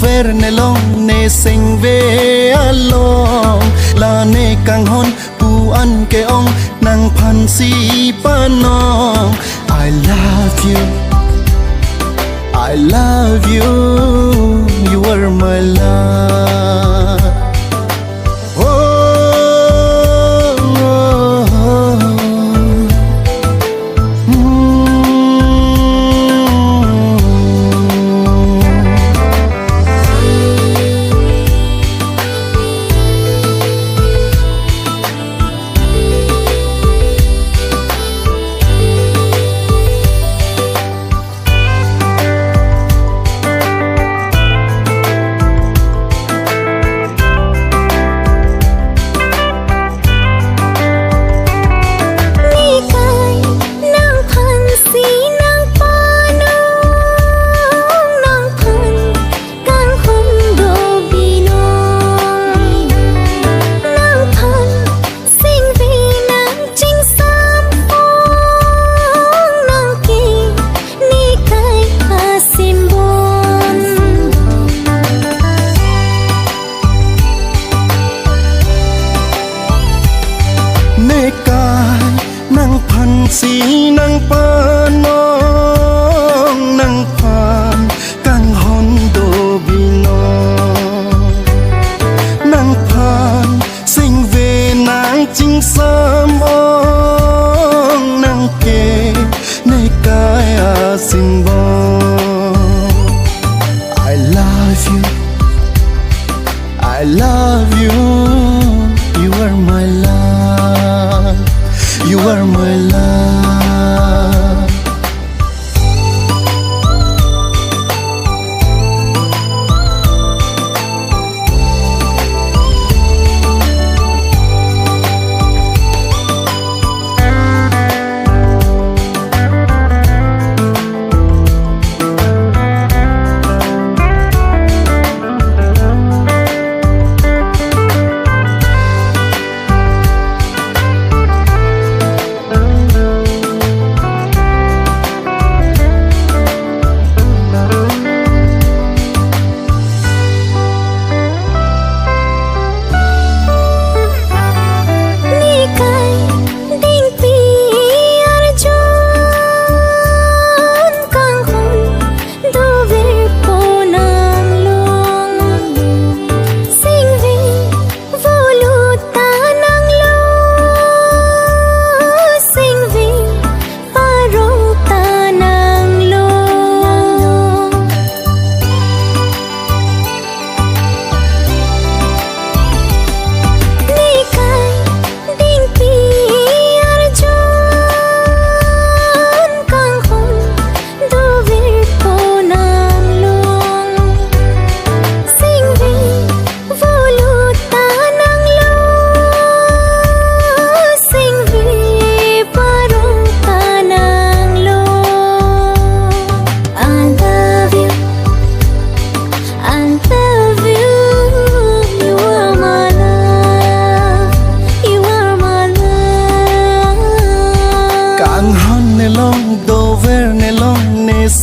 ver ne long ne sing ve along la ne kang hon pu an ke ong nang phan si panong. I love you, I love you, you are my love.สีนังปานองนังพานกังฮอนโดบินองนังพานสิ่งเวนางจิงสามองนังเกในกายอาสินบอง I love you, I love you, you are my love, you are my love.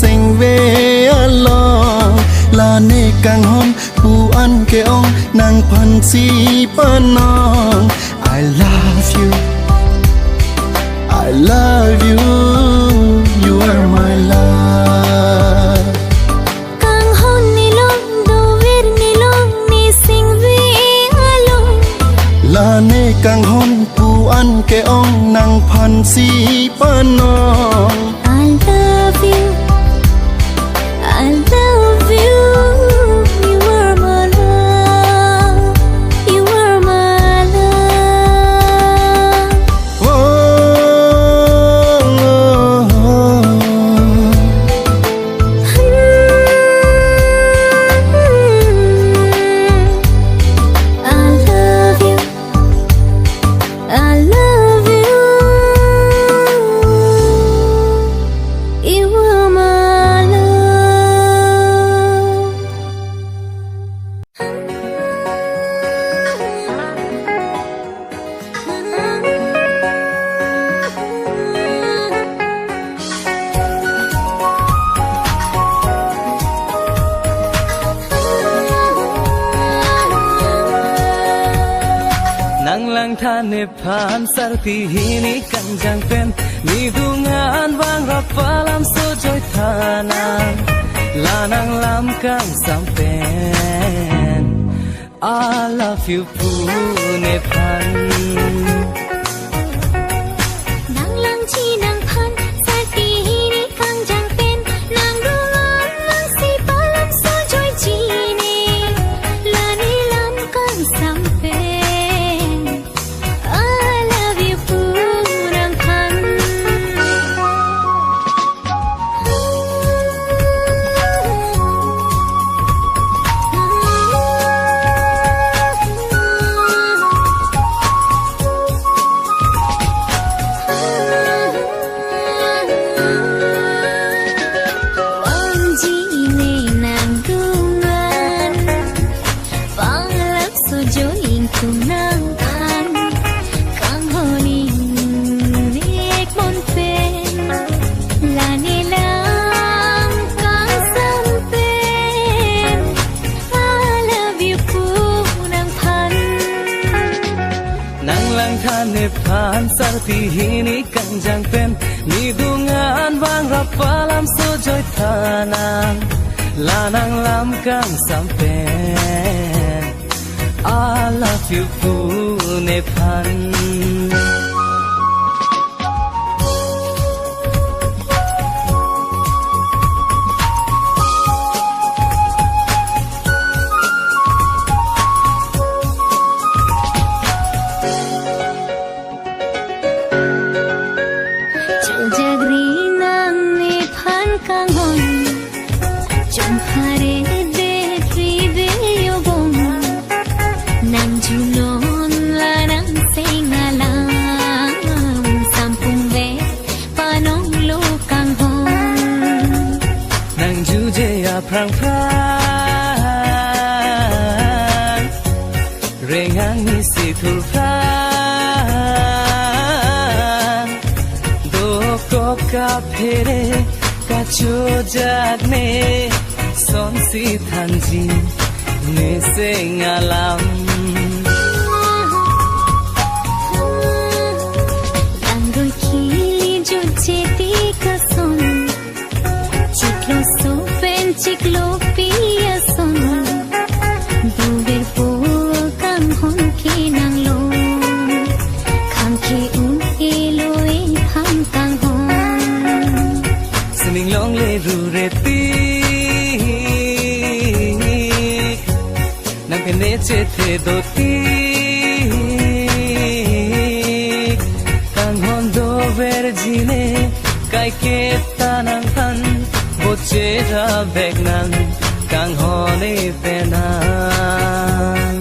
Sing ve along la ne kang hon pu an ke ong nang phan si panong. I love you, I love you, you are my love. Kang hon ni long do ver ni long ni sing ve along la ne kang hon pu an ke ong nang phan si panong. I love you, I love you, you are my love, you are my love. Oh, oh, oh. I love you, I love you. thane phan sarti hini kanjang pen ni dungan wang rapalam so joy thana lanang lam kang sampen I love you pune phan nang lang chi nang phan sarti hini kanjang pen nang dungan lang si palam so joy chi ni lani lam kang sampen phan sarti hini kanjang pen ni dungan wang rapalam so joy thana lanang lam kang sampen I love you pune phan prang prang rengang ni si thul prang do ko ka phere ka chu jak ne son si than ji ne se ngalam ang đôi khi ju che ti ka son chiklo so chiklo pia son du ver po kang hon ki nang lo khang ki un e lo e phang kang hon sning long le ru re ti nang ke ne che the do ti kang hon do ver jine kai ke tanang han che ra bek nang kang hone penang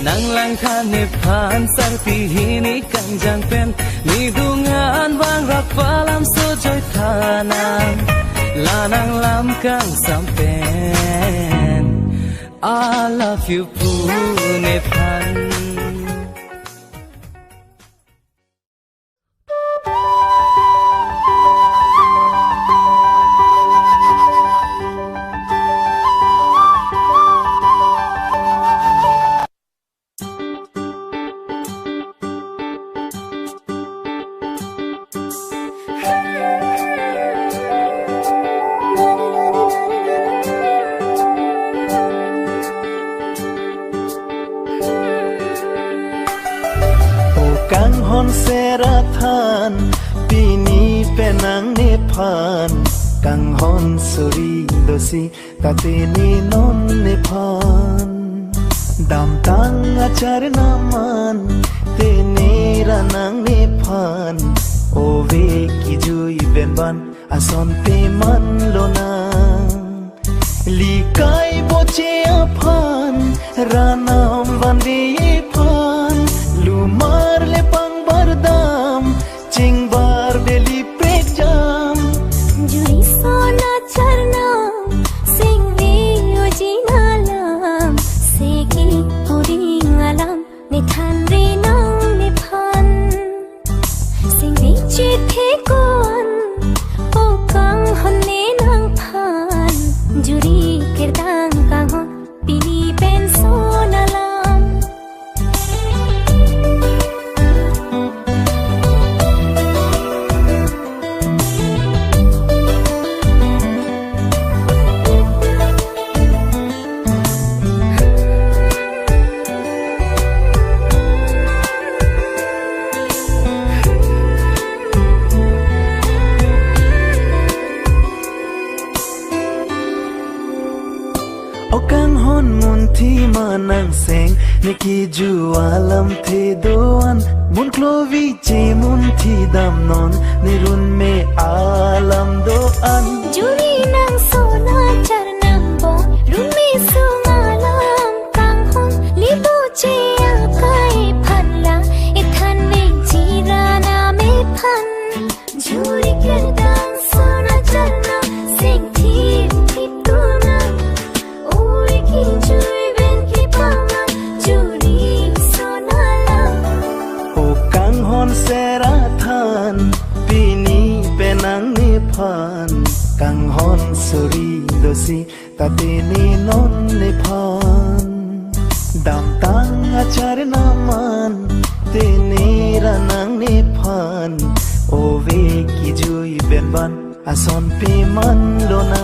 nang lang khane phan sarti hini kanjang pen ni dungan wang rapalam so joy thana lanang lam kang sampen I love you pune phan hon sera than pini penang ne phan kang hon suri dosi tate ni non ne phan dam tang achar naman te ne ranang ne phan ove ki jui benban ason pe man lona likai boche aphan ranam vande phan lumar le pang bardam chingbar beli pejam juri sona charna singvi ojinalam segi odingalam ne thanri nang ne phan singvi chithe kon o kang honne nang phan juri kirdang kang hon pini pen sonalam manang seng niki ju alam the doan mun klovi che mun thi dam non nirun me alam doan juri nang sona charnang bo rumi sumalam kang hon libo che akai phanla ithan me jirana me phan juri kirdang sona charna sing thi tuna oi ki jui ben ki pama juri sonala o kang hon sera than pini penang ni phan kang hon suri dosi tatini non ni phan dam tang achar naman tini ranang ni phan o ve ki jui ben ban ason pi man lona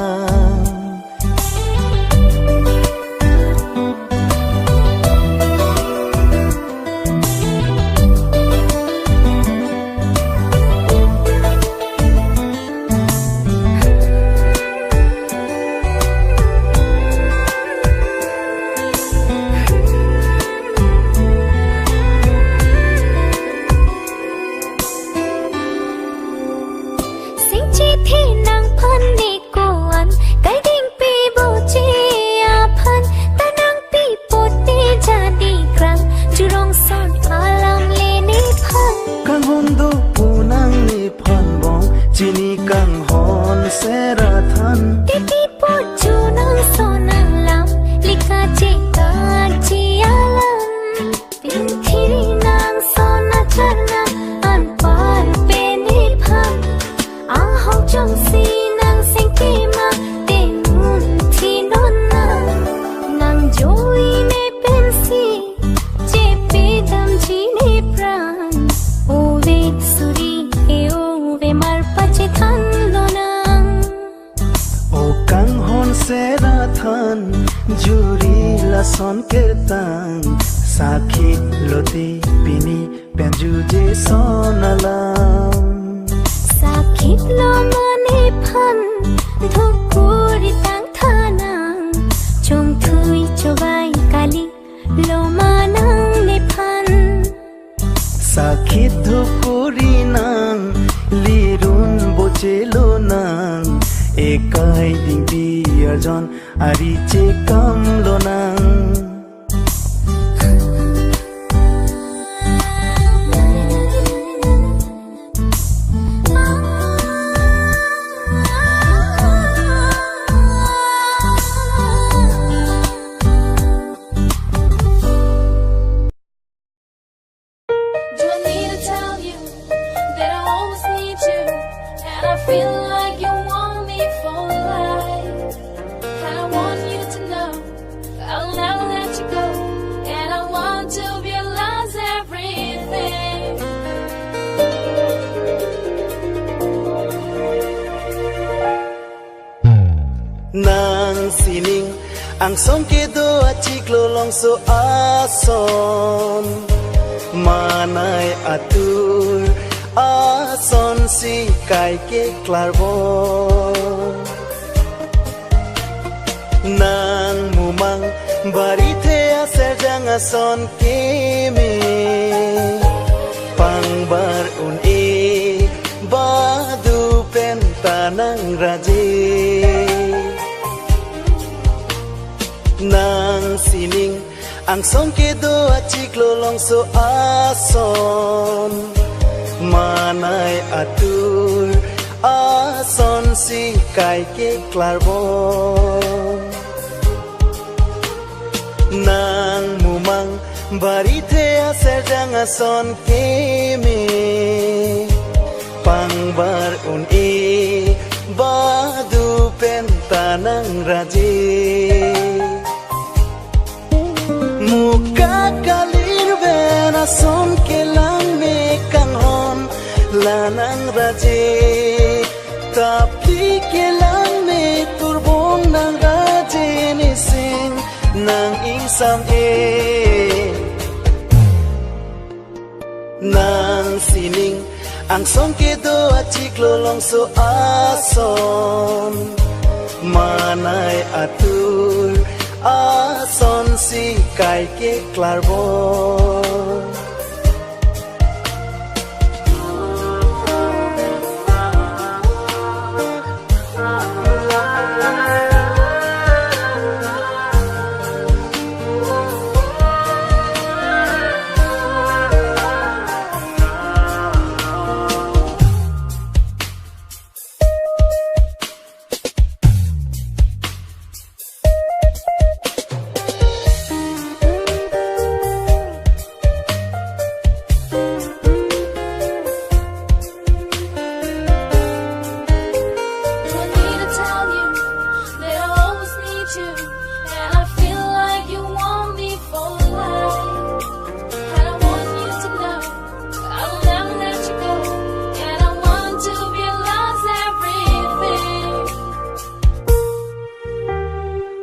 sing chi thi nang phan ni ko an kai ding pi bo che a phan ta nang pi po te ja di krang jurong son alam le ni phan kang hon do punang ni phan bong chini kang hon sera than ti pi po chu nang son nang lam lika che ka chi alam pin thiri nang son na charna an par pe ni phan a hau chong si nang sing ki ma te mun thi non nang joi ne pen si che pe dam ji ne pran o ve suri e o ve mar pa che than lo nang o kang hon sera than juri la son kertang sakhi loti pini penju je sonalam sakit lo mane phan dhokuri tang thanang chong thui chobai kali lo manang ne phan sakhi dhokuri nang lirun bochelo nang ekai ding bi arjon ari che kam lo nang Do I need to tell you that I always need you, and I feel like you want me for life? And I want you to know I'll never let you go, and I want to realize everything. nang sining ang song ke do achik lo long so ason manai atur ason si kai ke klarbo nang mumang bari the aser jang ason ke me pangbar un e badu pen tanang raje nang sining ang song ke do achik lo long so ason manai atur ason si kai ke klarbo nang mumang bari the aser jang ason ke me pangbar un e badu pen tanang raje muka kalir bena son ke lang me kang hon lanang raje tapi ke lang me turbong nang raje ni sing nang insam e nang sining ang song ke do achik lo long so ason manai atur a son si kai ke clarbo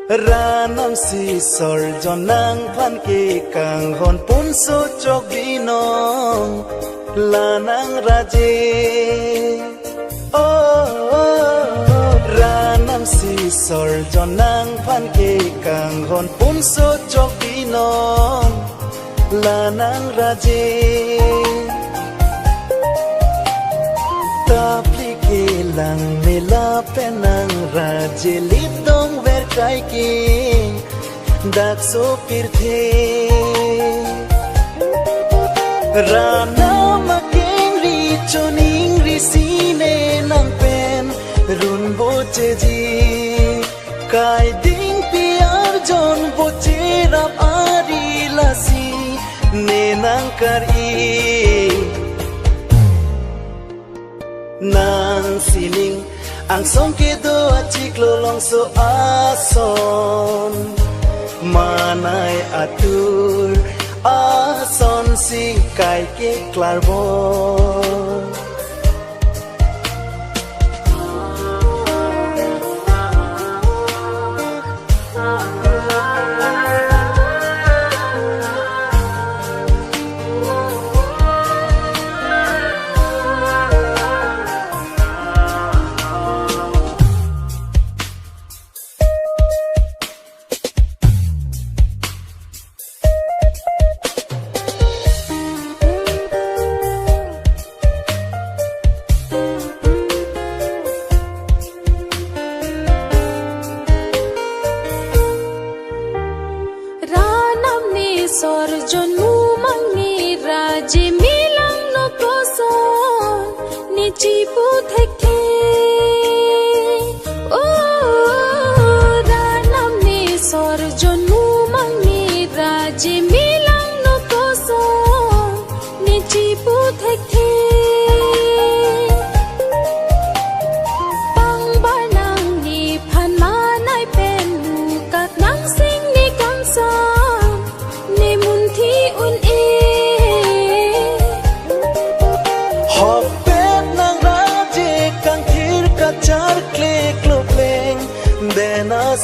Ranam si sor jonang phan ke kang hon pun so chok binong lanang raje Ranam si sor jonang phan ke kang hon pun so chok binong lanang raje Tapli ke lang mela penang raje litong ver kai king dak so pirthe Rana making ri choning ri sine nang pen run boche ji kai ding piar jon boche rap ari lasi ne nang kari nang sining ang song ke do achik lo long so ason manai atur ason si kai ke clarbo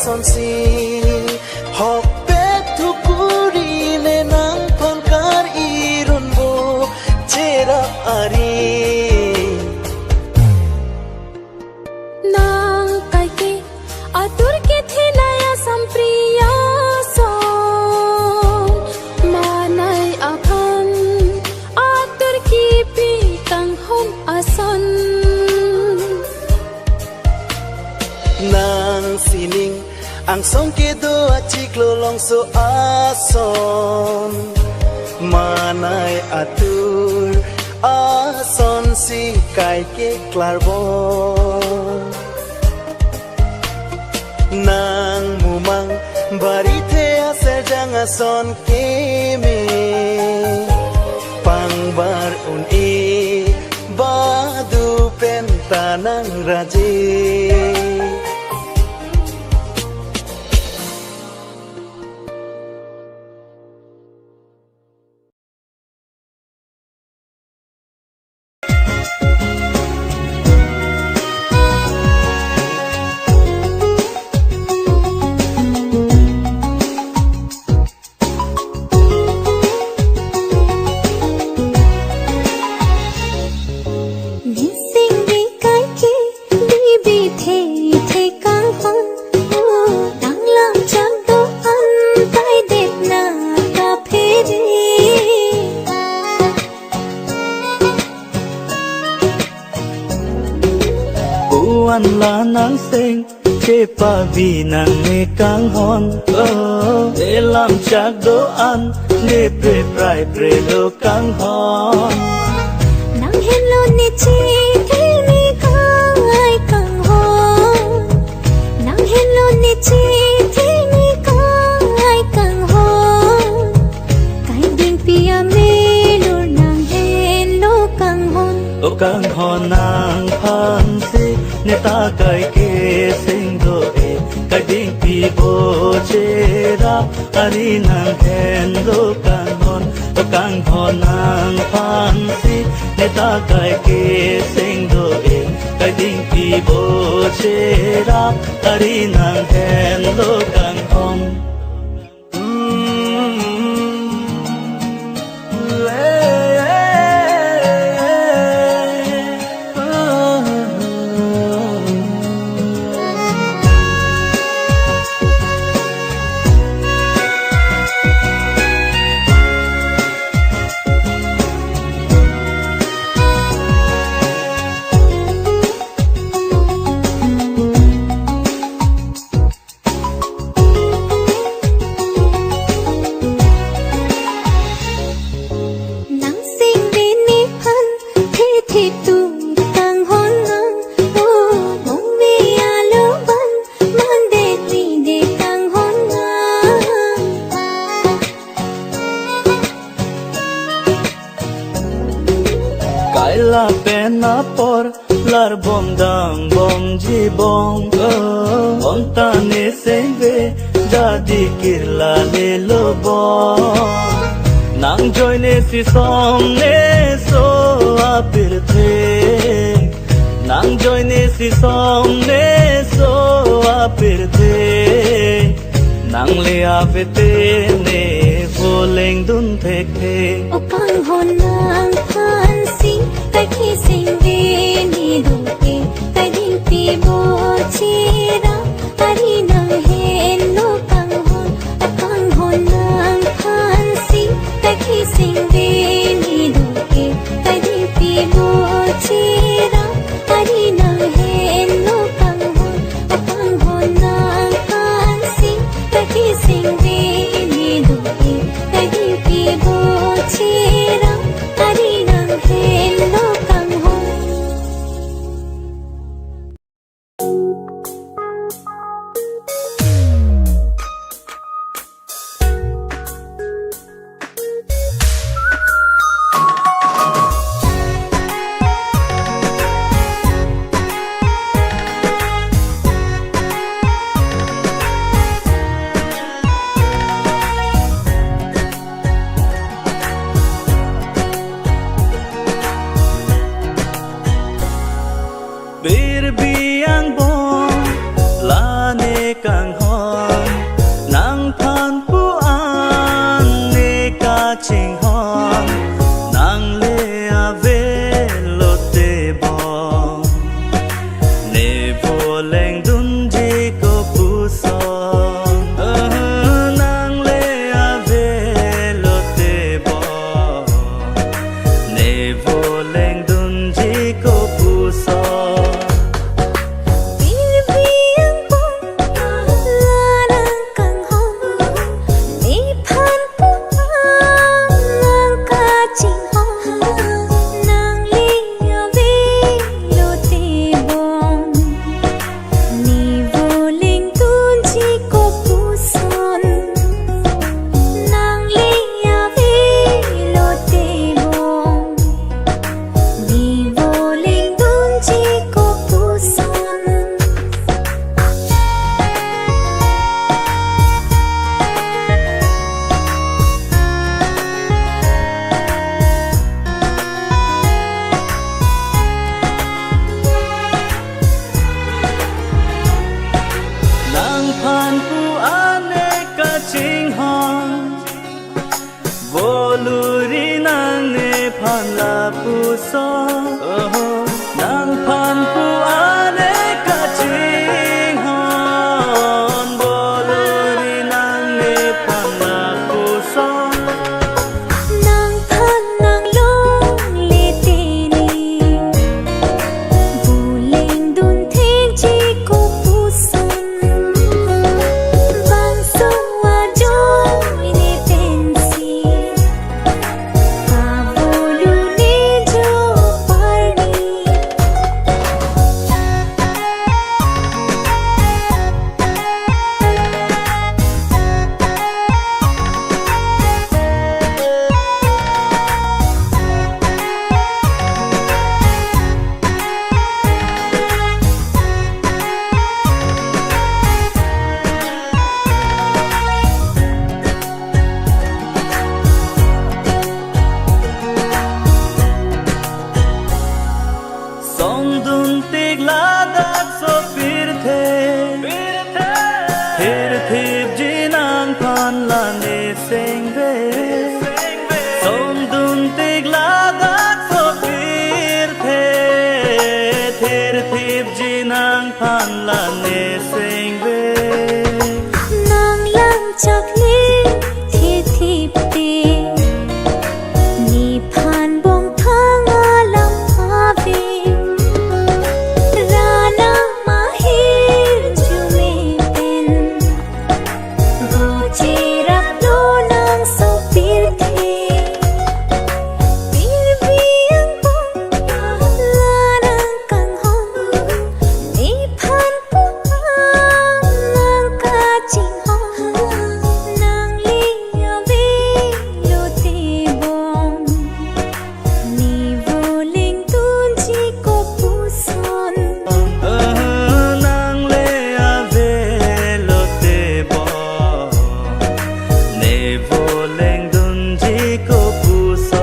son si hok pet thu kuri ne nang phon kar irun bo chera ari nang kai ke atur ke the naya sampriya son manai aphan atur ki pi kang hon ason nang sining ang song ke do achik lo long so ason manai atur ason si kai ke clarbo nang mumang bari the aser jang ason ke me pangbar un e badu pen tanang raje Missing the kai ki an là nắng sinh chế pa vì nàng nghe căng hòn để làm chắc đồ ăn để pre prai pre lo căng hòn nang hen lo ni chi thế mi kang ai kang hon nang hen lo ni chi thế mi kang ai kang hon kai ding pia me lo nang hen lo kang hon o căng hòn nàng phan si ne ta kai ke sing do e kai ding pi bo che ra ari nàng hen lo căng hòn o căng hòn nàng phan si ne ta kai ke sing do e kai ding pi bo che ra ari nàng hen lo căng hòn nang sing vi ni phan thế thì tu kang hon nang o mong vi a lo ban man de ti de kang hon nang Kai la pena por lar bom dang bom ji bom on ta ne sengve jadi kirla le lo bom nang joy ne si som ne so apir the nang joy ne si som ne so apir the nang le avete ne voleng dun thek thek o kang hon nang phan si kai khi sing vi ni du ke kai ding pi bo chi ra ari nang hen lo kang hon o kang hon nang phan si kai khi sing vi ni du ke kai ding pi bo chi ra ari nang hen lo kang hon o kang hon nang phan si kai khi sing vi ni du ke kai ding pi bo chi ra ari nang hen lo kang hon Bir biang bom la ne kang hon nang phan pu an ne ka ching hon nang le ave lo te bom ne vo leng dun ji ko pu son nang le ave lo te bom ne vo leng dun ji ko pu son bir biang bom la nang kang hon ni phan pu an nang ka ching hon nang li ave lo te bom ni vô linh tun chi ko pu son nang li ave lo te bom ni vô linh song dun tik la dak so pir thip jinang phan la ne seng ve song dun tik la dak so pir thip jinang phan la ne seng ve nang lang chak li thip te ni phan bong thang alam ave rana mahir jume pen go che rap lo nang so pir biang bong la nang kang hon ni phan pu nang ka ching hon nang li ave lo te bong ni vô linh tun chi ko pu son nang le ave lo te bo ne vo leng dun ji ko pu so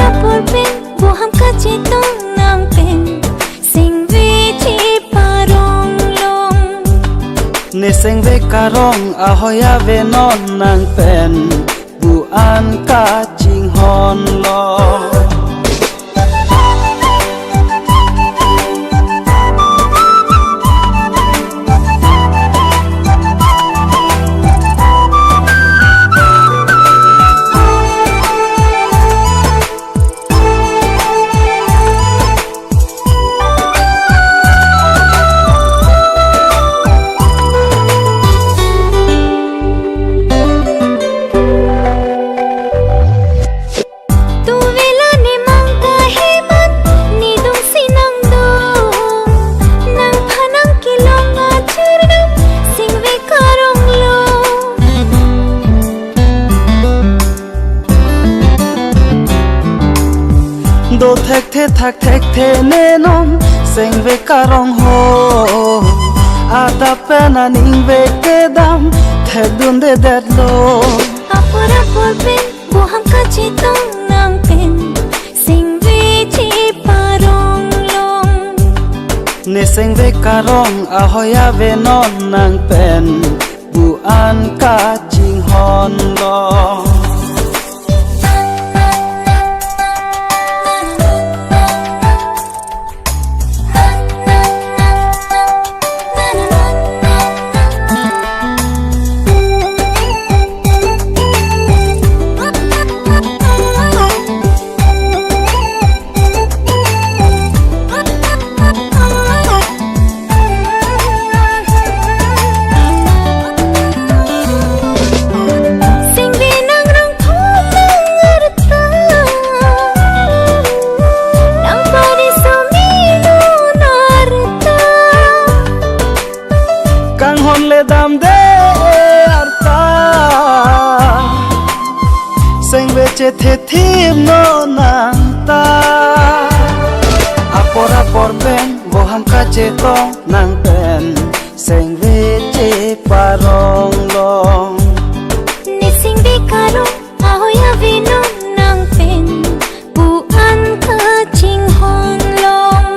apur pen bo ham ka che tong nang pen sing ve chi parong long ni seng ve karong a hoya ve non nang pen bu an ka ching hon lo tu vela ne mang ka he man ni dung si nang do nang phanang ki long a chur sing ve karong lo do thek the ne nom seng ve karong ho ata na ning ve ke dam the dun de dat lo apur pen bo ham ka che tong nang pen sing ve chi parong long ni seng ve karong a hoya ve non nang pen bu an ka ching hon lo sing ve nang rang thom nang arta nang pari so mi lo narta kang hon le dam de arta seng ve che the thim no nang ta apor ben bo ham ka che to nang pen seng ve che parong long ni sing ve karong a hoya ve no nang pen bu an ka ching hon long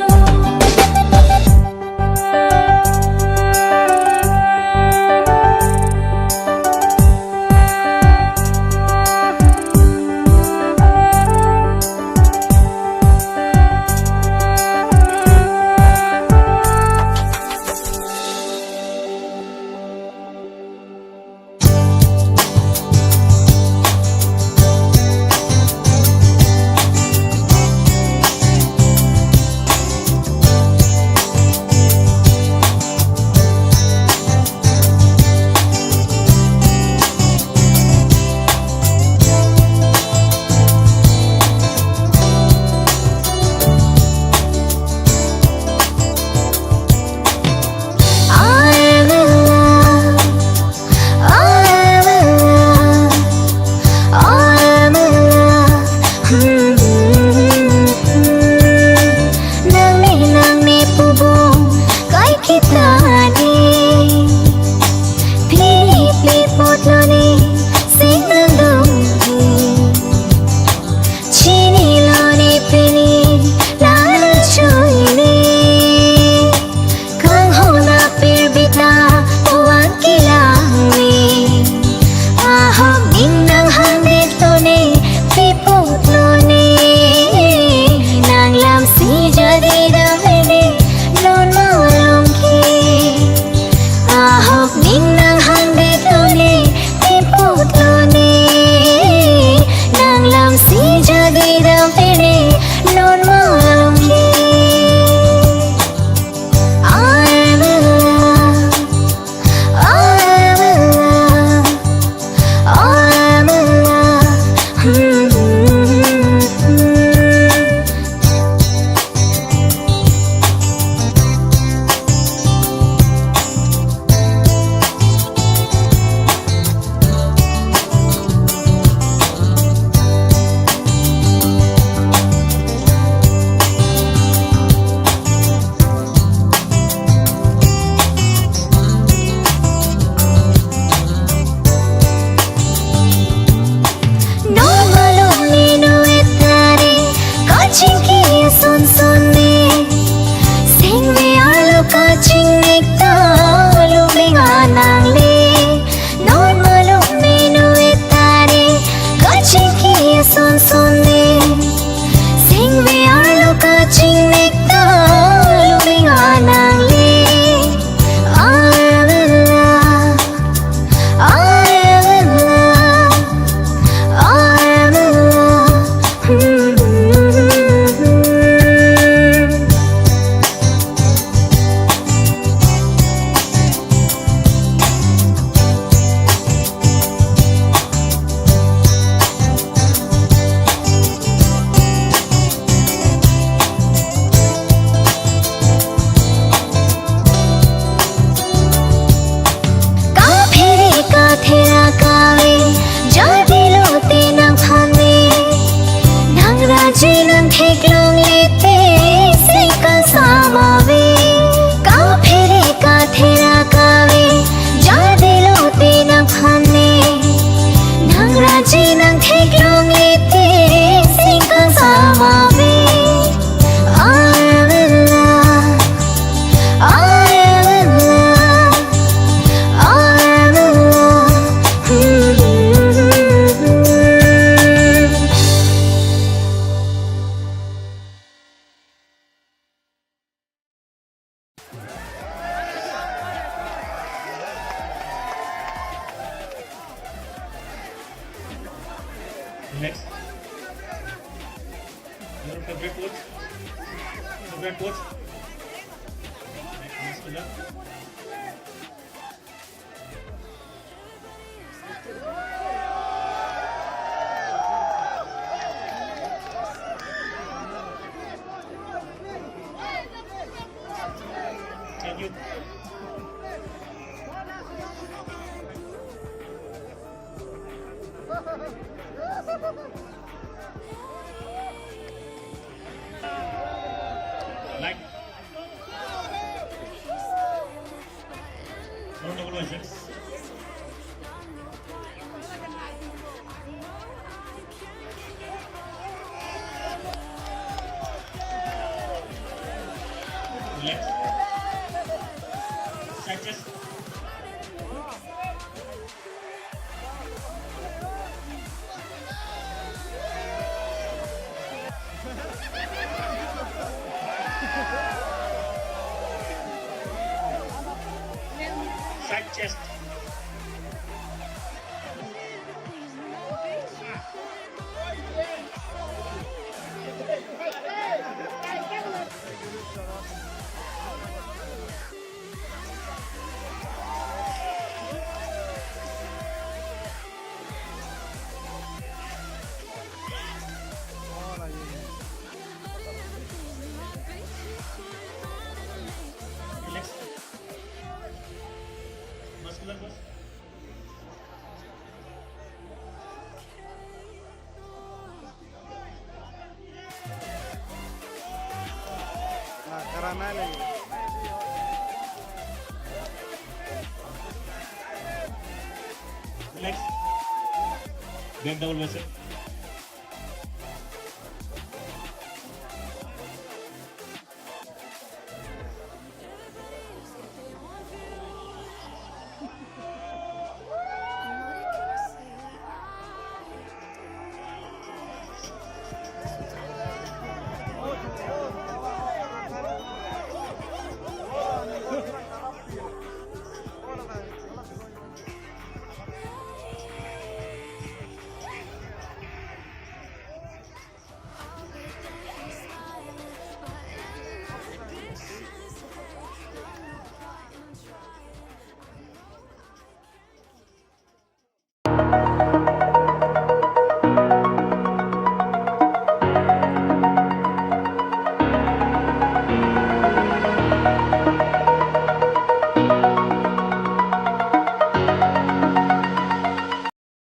Next. Your favorite coach? Favorite coach? Next, Bismillah. Thank you. Like. No double visions. Relax. Side chest. Side chest. Relax. Muscular pose. Karamele. Relax. Bend double bicep.